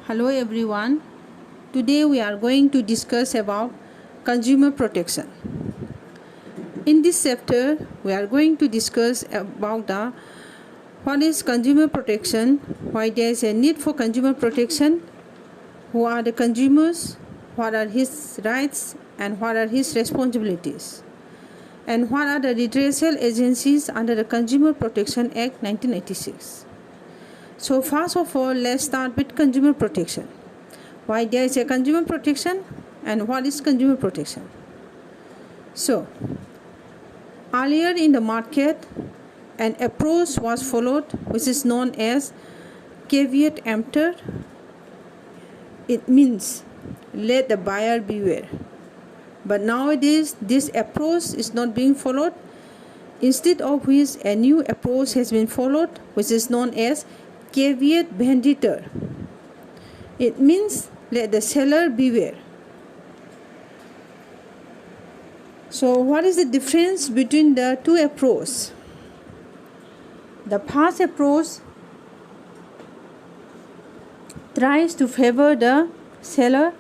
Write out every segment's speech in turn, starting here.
Hello everyone. Today we are going to discuss about consumer protection. In this chapter we are going to discuss about what is consumer protection, why there is a need for consumer protection, who are the consumers, what are his rights and what are his responsibilities, and what are the redressal agencies under the Consumer Protection Act 1986. So first of all, let's start with consumer protection. Why there is a consumer protection and what is consumer protection? So, earlier in the market, an approach was followed which is known as caveat emptor. It means let the buyer beware. But nowadays, this approach is not being followed. Instead of which, a new approach has been followed which is known as caveat venditor. It means let the seller beware. So what is the difference between the two approaches? The first approach tries to favor the seller,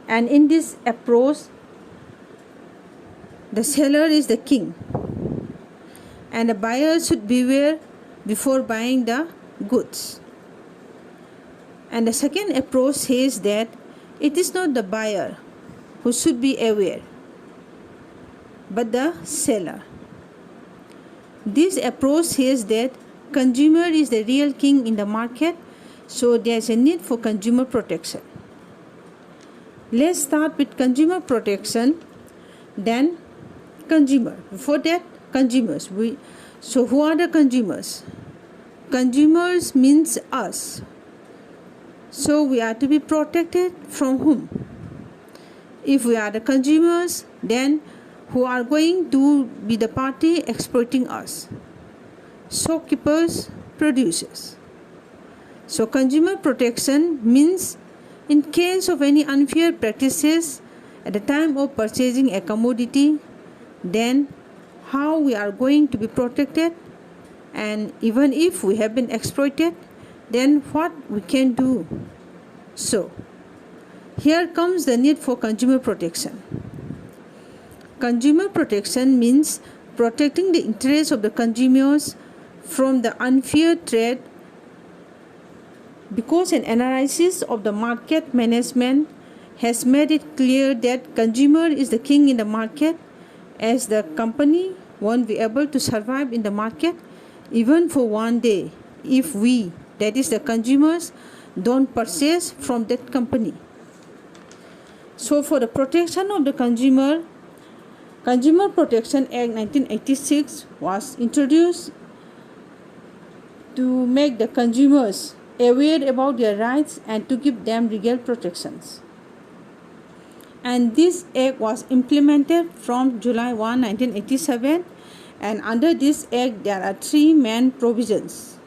and in this approach the seller is the king and the buyer should beware before buying the goods. And the second approach says that it is not the buyer who should be aware, but the seller. This approach says that consumer is the real king in the market, so there is a need for consumer protection. Let's start with consumer protection, then consumer. Before that, consumers. So who are the consumers? Consumers means us. So we are to be protected from whom? If we are the consumers, then who are going to be the party exploiting us? Shopkeepers, producers. So consumer protection means in case of any unfair practices at the time of purchasing a commodity, then how we are going to be protected, and even if we have been exploited, then what we can do. So here comes the need for consumer protection. Consumer protection means protecting the interests of the consumers from the unfair trade, because an analysis of the market management has made it clear that consumer is the king in the market, as the company won't be able to survive in the market even for one day if we, that is the consumers, don't purchase from that company. So for the protection of the consumer, Consumer Protection Act 1986 was introduced to make the consumers aware about their rights and to give them legal protections. And this act was implemented from July 1, 1987, and under this act there are three main provisions.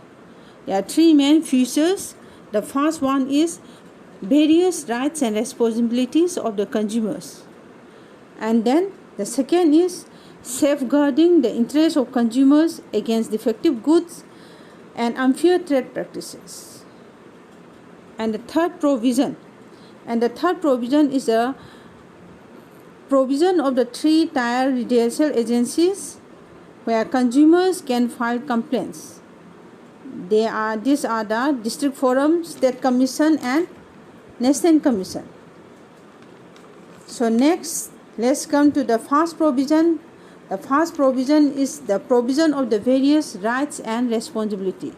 There are three main features. The first one is various rights and responsibilities of the consumers. And then the second is safeguarding the interests of consumers against defective goods and unfair trade practices. And the third provision is the provision of the three-tier redressal agencies where consumers can file complaints. These are the District Forum, State Commission and National Commission. So next, let's come to the first provision. The first provision is the provision of the various rights and responsibility.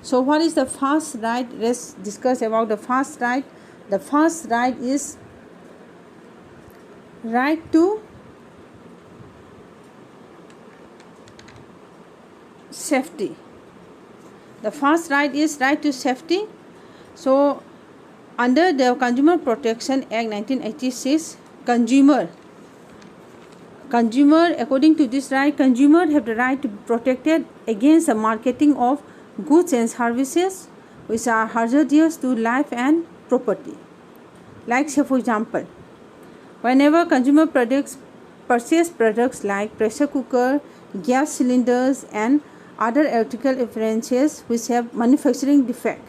So what is the first right? Let's discuss about the first right. The first right is right to safety. The first right is right to safety. So under the Consumer Protection Act 1986, consumer, according to this right, consumer have the right to be protected against the marketing of goods and services which are hazardous to life and property. Like say for example, whenever consumer purchase products like pressure cooker, gas cylinders and other electrical appliances which have manufacturing defect,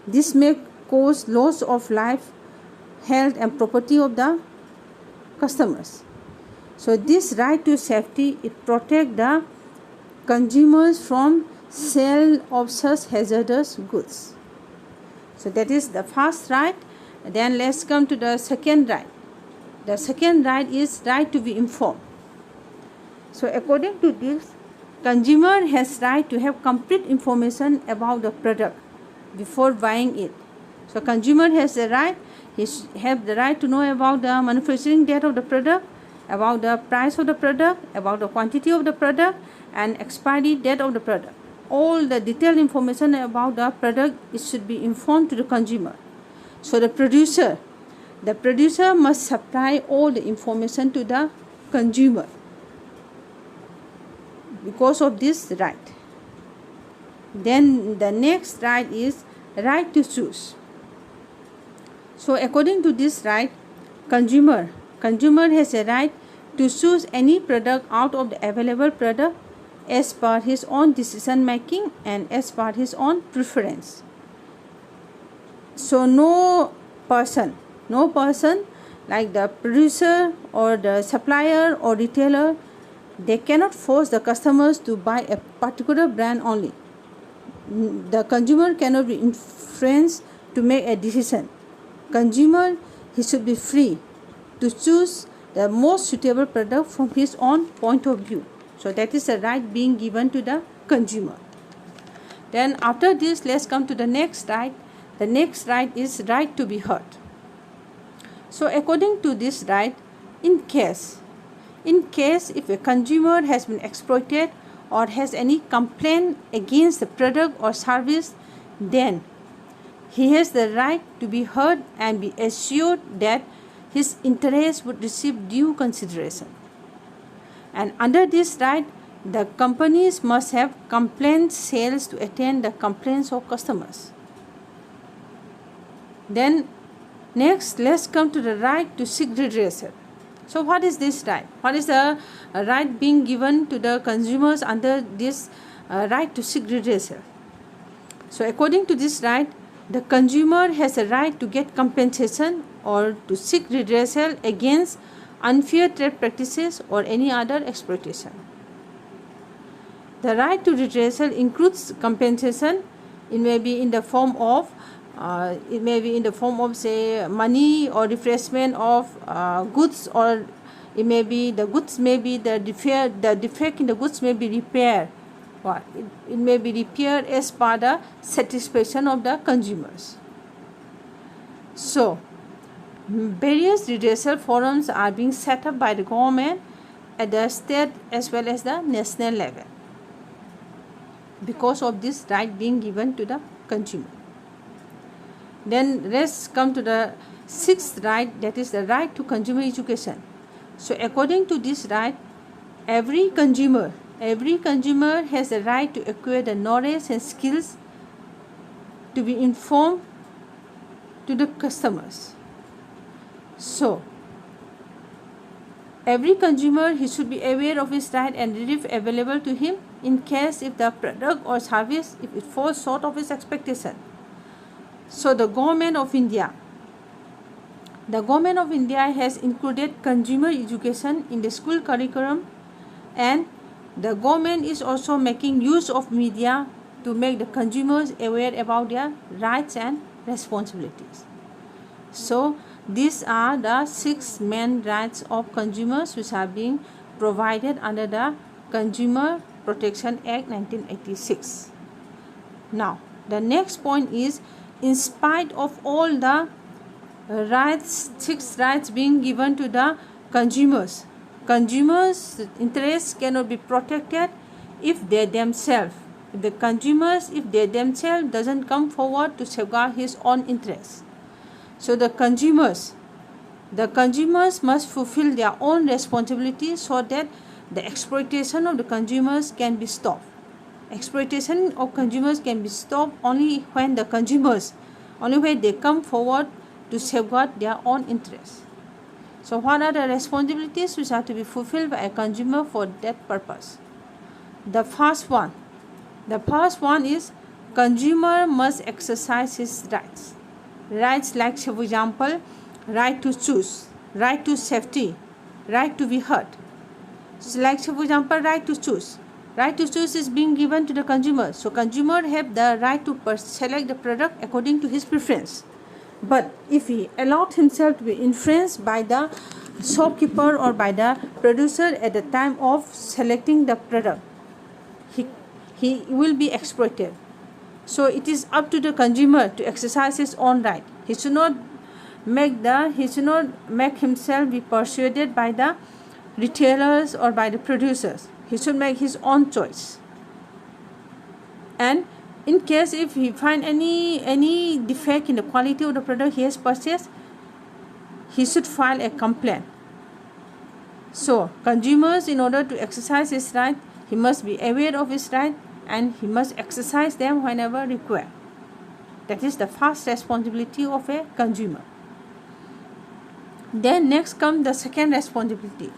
This may cause loss of life, health and property of the customers. So this right to safety, it protects the consumers from sale of such hazardous goods. So that is the first right. Then let's come to the second right. The second right is right to be informed. So according to this, consumer has right to have complete information about the product before buying it. So consumer has the right, he have the right to know about the manufacturing date of the product, about the price of the product, about the quantity of the product and expiry date of the product. All the detailed information about the product, it should be informed to the consumer. So the producer must supply all the information to the consumer because of this right. Then the next right is right to choose. So according to this right, consumer has a right to choose any product out of the available product as per his own decision making and as per his own preference. So no person like the producer or the supplier or retailer, they cannot force the customers to buy a particular brand only. The consumer cannot be influenced to make a decision. Consumer, he should be free to choose the most suitable product from his own point of view. So that is a right being given to the consumer. Then after this, let's come to the next right. The next right is right to be heard. So according to this right, in case if a consumer has been exploited or has any complaint against the product or service, then he has the right to be heard and be assured that his interests would receive due consideration. And under this right, the companies must have complaint cells to attend the complaints of customers. Then next, let's come to the right to seek redressal. So what is this right? What is the right being given to the consumers under this right to seek redressal? So according to this right, the consumer has a right to get compensation or to seek redressal against unfair trade practices or any other exploitation. The right to redressal includes compensation. It may be in the form of say money or replacement of goods, or it may be the goods may be the defect in the goods may be repaired, or it may be repaired as per the satisfaction of the consumers. So various redressal forums are being set up by the government at the state as well as the national level because of this right being given to the consumer. Then let's come to the sixth right, that is the right to consumer education. So according to this right, every consumer has the right to acquire the knowledge and skills to be informed to the customers. So every consumer, he should be aware of his right and relief available to him in case if the product or service, if it falls short of his expectation. So the government of India has included consumer education in the school curriculum, and the government is also making use of media to make the consumers aware about their rights and responsibilities. So these are the 6 main rights of consumers which are being provided under the Consumer Protection Act 1986. Now the next point is, in spite of all the rights, 6 rights being given to the consumers' interests cannot be protected if they themselves doesn't come forward to safeguard his own interests. So the consumers must fulfill their own responsibilities so that the exploitation of the consumers can be stopped. Exploitation of consumers can be stopped only when they come forward to safeguard their own interests. So what are the responsibilities which are to be fulfilled by a consumer for that purpose? The first one is consumer must exercise his rights. Rights like, for example, right to choose, right to safety, right to be heard. So like, for example, right to choose. Right to choose is being given to the consumer. So consumer have the right to select the product according to his preference. But if he allowed himself to be influenced by the shopkeeper or by the producer at the time of selecting the product, he will be exploited. So it is up to the consumer to exercise his own right. He should not make himself be persuaded by the retailers or by the producers. He should make his own choice. And in case if he find any defect in the quality of the product he has purchased, he should file a complaint. So consumers, in order to exercise his right, he must be aware of his right and he must exercise them whenever required. That is the first responsibility of a consumer. Then next comes the second responsibility.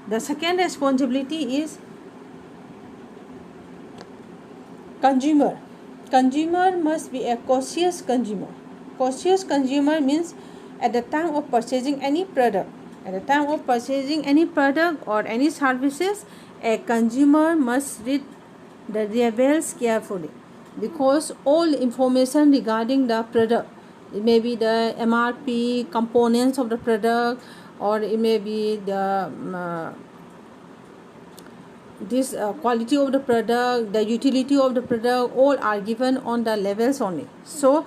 The second responsibility is consumer. Consumer must be a cautious consumer. Cautious consumer means at the time of purchasing any product, or any services, a consumer must read the labels carefully, because all information regarding the product, it may be the MRP, components of the product, or it may be the quality of the product, the utility of the product, all are given on the labels only. So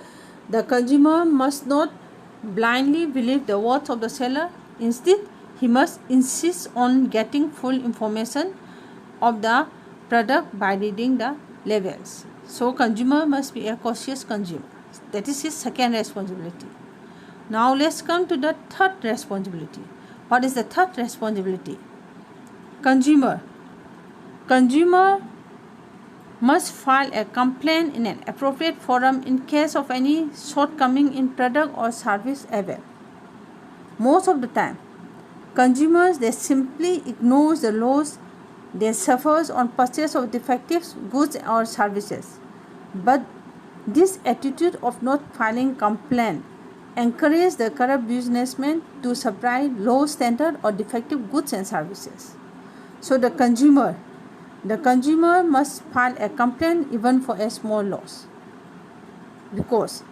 the consumer must not blindly believe the words of the seller. Instead, he must insist on getting full information of the product by reading the labels. So consumer must be a cautious consumer. That is his second responsibility. Now let's come to the third responsibility. What is the third responsibility? Consumer must file a complaint in an appropriate forum in case of any shortcoming in product or service available. Most of the time, consumers, they simply ignore the laws they suffer on purchase of defective goods or services. But this attitude of not filing complaint encourages the corrupt businessmen to supply low standard or defective goods and services. So the consumer must file a complaint even for a small loss, because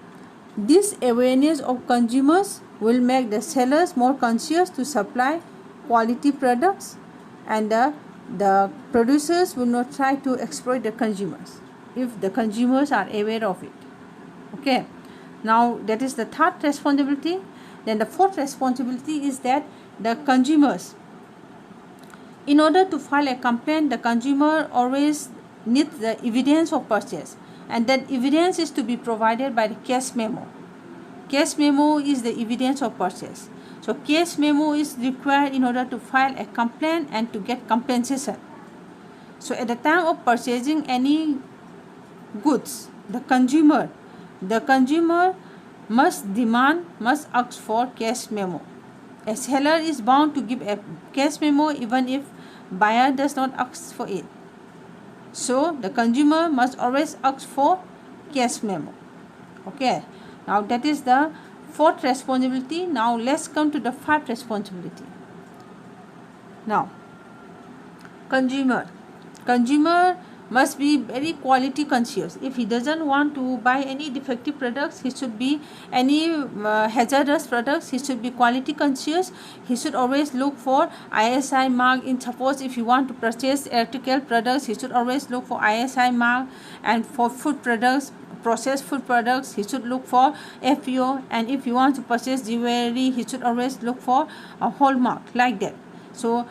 this awareness of consumers will make the sellers more conscious to supply quality products, and the producers will not try to exploit the consumers if the consumers are aware of it. Okay, now that is the third responsibility. Then the fourth responsibility is that the consumers, in order to file a complaint, the consumer always needs the evidence of purchase, and that evidence is to be provided by the case memo. Case memo is the evidence of purchase. So case memo is required in order to file a complaint and to get compensation. So at the time of purchasing any goods, the consumer must ask for case memo. A seller is bound to give a case memo even if buyer does not ask for it. So the consumer must always ask for case memo. Okay, now that is the fourth responsibility. Now let's come to the fifth responsibility. Now consumer must be very quality conscious. If he doesn't want to buy any defective products, he should be any hazardous products, he should be quality conscious. He should always look for ISI mark. In suppose if you want to purchase electrical products, he should always look for ISI mark, and for food products, processed food products, he should look for FPO, and if you want to purchase jewelry, he should always look for a hallmark, like that. So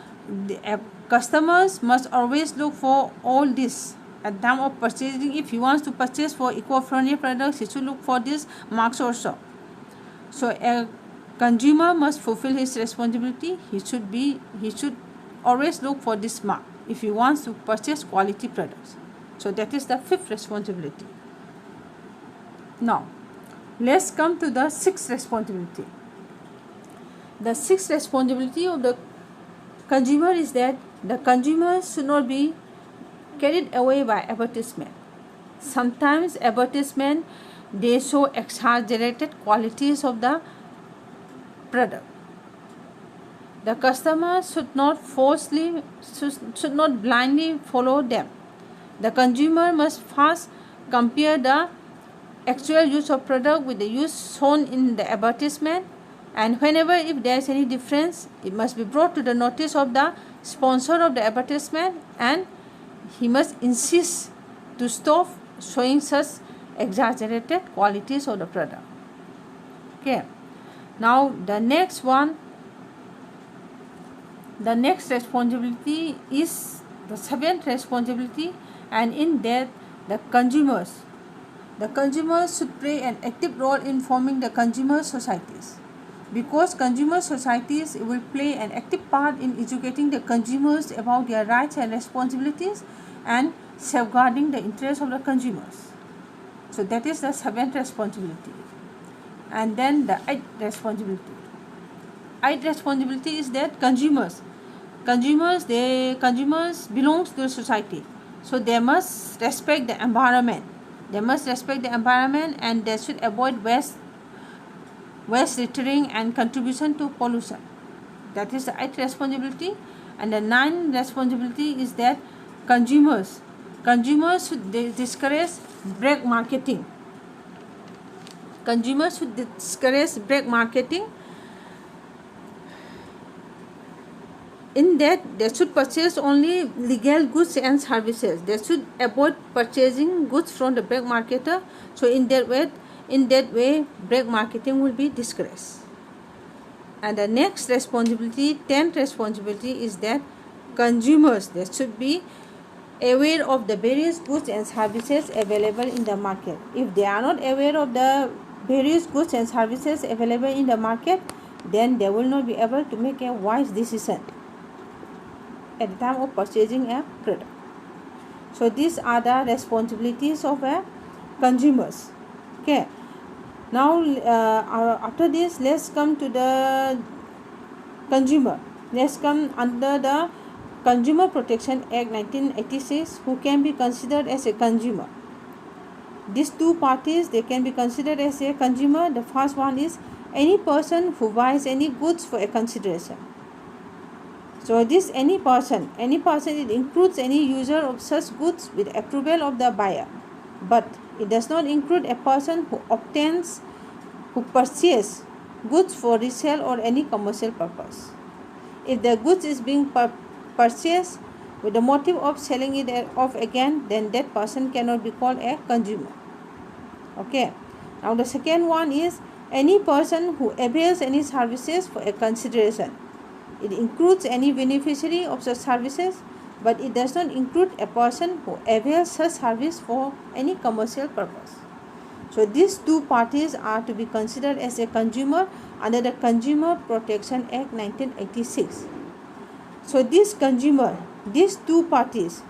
customers must always look for all this at time of purchasing. If he wants to purchase for eco-friendly products, he should look for this marks also. So a consumer must fulfill his responsibility. He should always look for this mark if he wants to purchase quality products. So that is the fifth responsibility. Now let's come to the sixth responsibility. The sixth responsibility of the consumer is that the consumer should not be carried away by advertisement. sometimes advertisement they show exaggerated qualities of the product. The customer should not blindly follow them. The consumer must first compare the actual use of product with the use shown in the advertisement, and whenever if there is any difference, it must be brought to the notice of the sponsor of the advertisement, and he must insist to stop showing such exaggerated qualities of the product. Okay. Now the next responsibility is the seventh responsibility, and in that the consumers should play an active role in forming the consumer societies, because consumer societies will play an active part in educating the consumers about their rights and responsibilities and safeguarding the interests of the consumers. So that is the seventh responsibility. And then the eighth responsibility. Eighth responsibility is that consumers belongs to the society, so they must respect the environment. And they should avoid waste littering and contribution to pollution. That is the eighth responsibility. And the ninth responsibility is that consumers should discourage black marketing. In that, they should purchase only legal goods and services. They should avoid purchasing goods from the black marketer. So in that way, black marketing will be discouraged. And the next responsibility, 10th responsibility, is that consumers, they should be aware of the various goods and services available in the market. If they are not aware of the various goods and services available in the market, then they will not be able to make a wise decision at the time of purchasing a product. So these are the responsibilities of a consumers. Okay. Now after this, let's come to the consumer. Let's come under the Consumer Protection Act 1986, who can be considered as a consumer. These two parties, they can be considered as a consumer. The first one is any person who buys any goods for a consideration. So this any person, it includes any user of such goods with approval of the buyer, but it does not include a person who purchases goods for resale or any commercial purpose. If the goods is being purchased with the motive of selling it off again, then that person cannot be called a consumer. Okay. Now the second one is any person who avails any services for a consideration. It includes any beneficiary of such services, but it does not include a person who avails such service for any commercial purpose. So these two parties are to be considered as a consumer under the Consumer Protection Act 1986. So these two parties,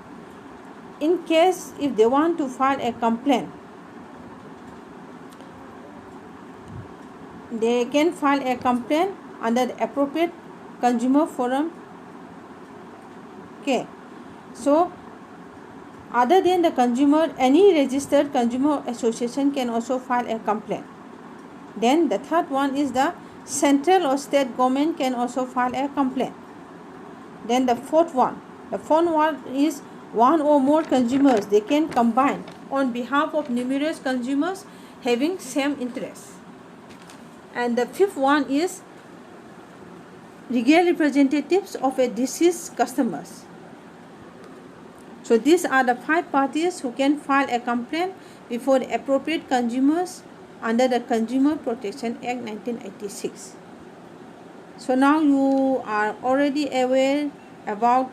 in case if they want to file a complaint, they can file a complaint under the appropriate consumer forum. Okay. So other than the consumer, any registered consumer association can also file a complaint. Then the third one is the central or state government can also file a complaint. Then the fourth one is one or more consumers, they can combine on behalf of numerous consumers having same interests. And the fifth one is legal representatives of a deceased customers. So these are the 5 parties who can file a complaint before the appropriate consumers under the Consumer Protection Act 1986. So now you are already aware about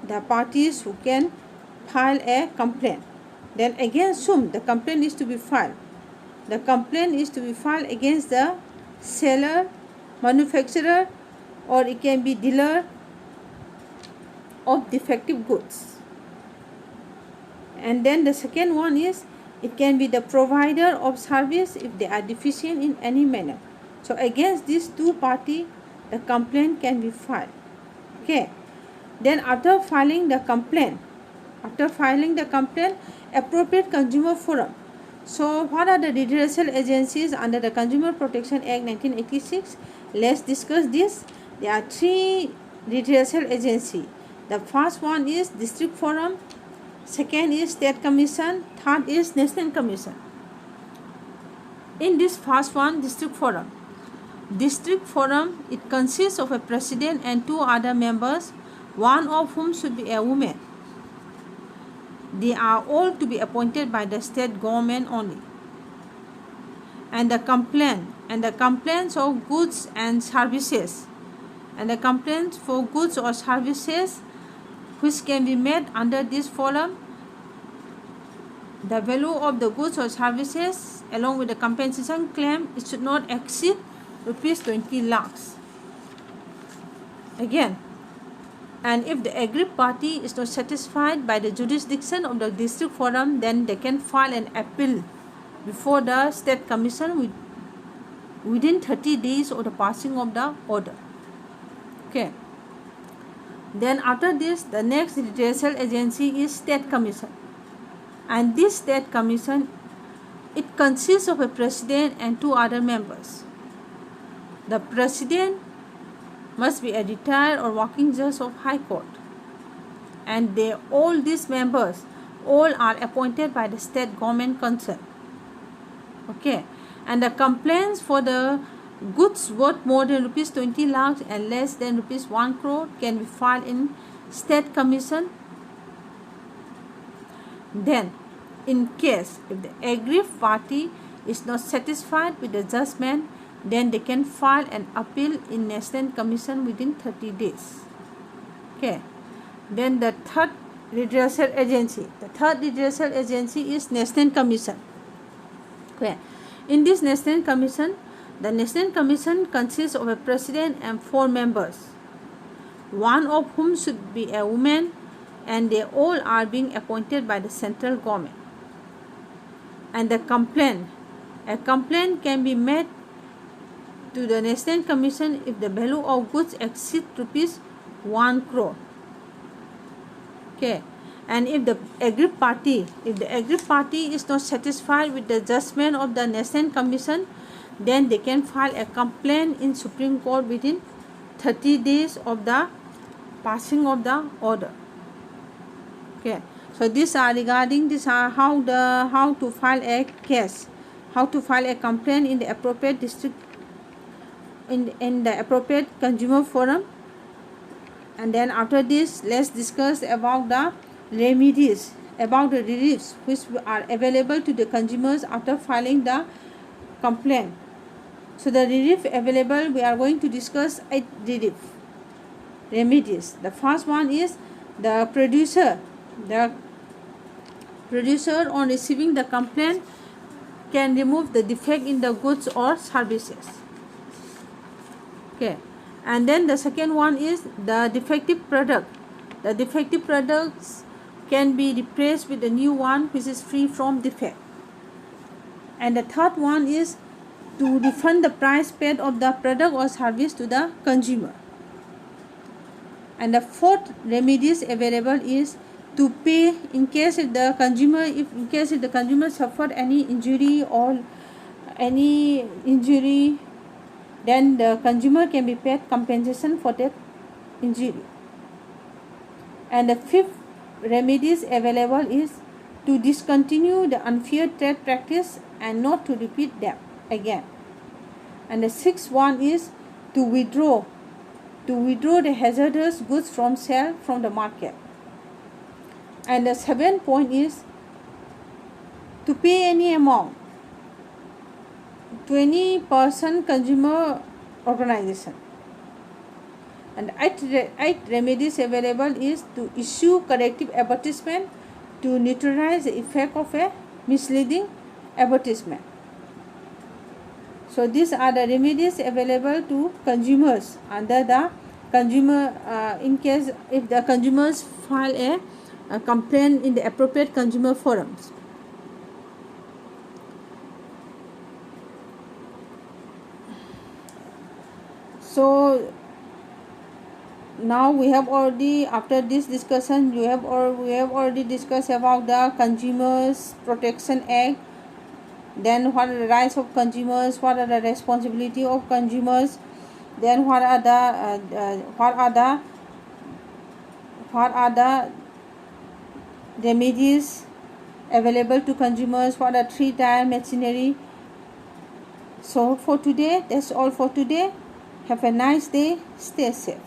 the parties who can file a complaint. Then against whom the complaint is to be filed. The complaint is to be filed against the seller, manufacturer, or it can be dealer of defective goods. And then the second one is it can be the provider of service if they are deficient in any manner. So against these two parties, the complaint can be filed. Okay. Then after filing the complaint, After filing the complaint, appropriate consumer forum. So what are the redressal agencies under the Consumer Protection Act 1986? Let's discuss this. There are three redressal agencies. The first one is District Forum, second is State Commission, third is National Commission. In this first one, District Forum. District Forum, it consists of a president and two other members, one of whom should be a woman. They are all to be appointed by the state government only. And the complaints of goods and services, and the complaints for goods or services which can be made under this forum, the value of the goods or services along with the compensation claim, it should not exceed rupees 20 lakhs. Again, and if the aggrieved party is not satisfied by the jurisdiction of the district forum, then they can file an appeal before the state commission within 30 days of the passing of the order. Okay. Then after this, the next redressal agency is State Commission. And this State Commission, it consists of a president and two other members. The president must be a retired or working judge of High Court, and all these members all are appointed by the state government concerned. Okay, and the complaints for the goods worth more than rupees 20 lakhs and less than rupees 1 crore can be filed in State Commission. Then, in case if the aggrieved party is not satisfied with the judgment, then they can file an appeal in National Commission within 30 days. Okay. Then the third redressal agency. The third redressal agency is National Commission. Okay. In this National Commission, the National Commission consists of a president and four members, one of whom should be a woman, and they all are being appointed by the central government. And a complaint can be made to the National Commission if the value of goods exceeds rupees 1 crore. Okay, and if the aggrieved party is not satisfied with the judgment of the National Commission, then they can file a complaint in Supreme Court within 30 days of the passing of the order. Okay, so these are regarding how to file a case, how to file a complaint in the appropriate district, in the appropriate consumer forum. And then after this, let's discuss about the remedies, about the reliefs which are available to the consumers after filing the complaint. So the relief available, we are going to discuss 8 remedies. The first one is the producer on receiving the complaint can remove the defect in the goods or services. Okay, and then the second one is the defective product. The defective products can be replaced with a new one which is free from defect. And the third one is to refund the price paid of the product or service to the consumer. And the fourth remedies available is to pay in case if the consumer suffered any injury, then the consumer can be paid compensation for that injury. And the fifth remedies available is to discontinue the unfair trade practice and not to repeat them again. And the sixth one is to withdraw the hazardous goods from sale from the market. And the seventh point is to pay any amount to any person, consumer organization. And eight remedies available is to issue corrective advertisement to neutralize the effect of a misleading advertisement. So these are the remedies available to consumers under the consumer in case if the consumers file a complaint in the appropriate consumer forums. So now we have already, after this discussion, we have already discussed about the Consumers Protection Act. Then what are the rights of consumers, what are the responsibility of consumers, then what are the remedies available to consumers, what are 3-tier machinery. So for today, that's all for today. Have a nice day. Stay safe.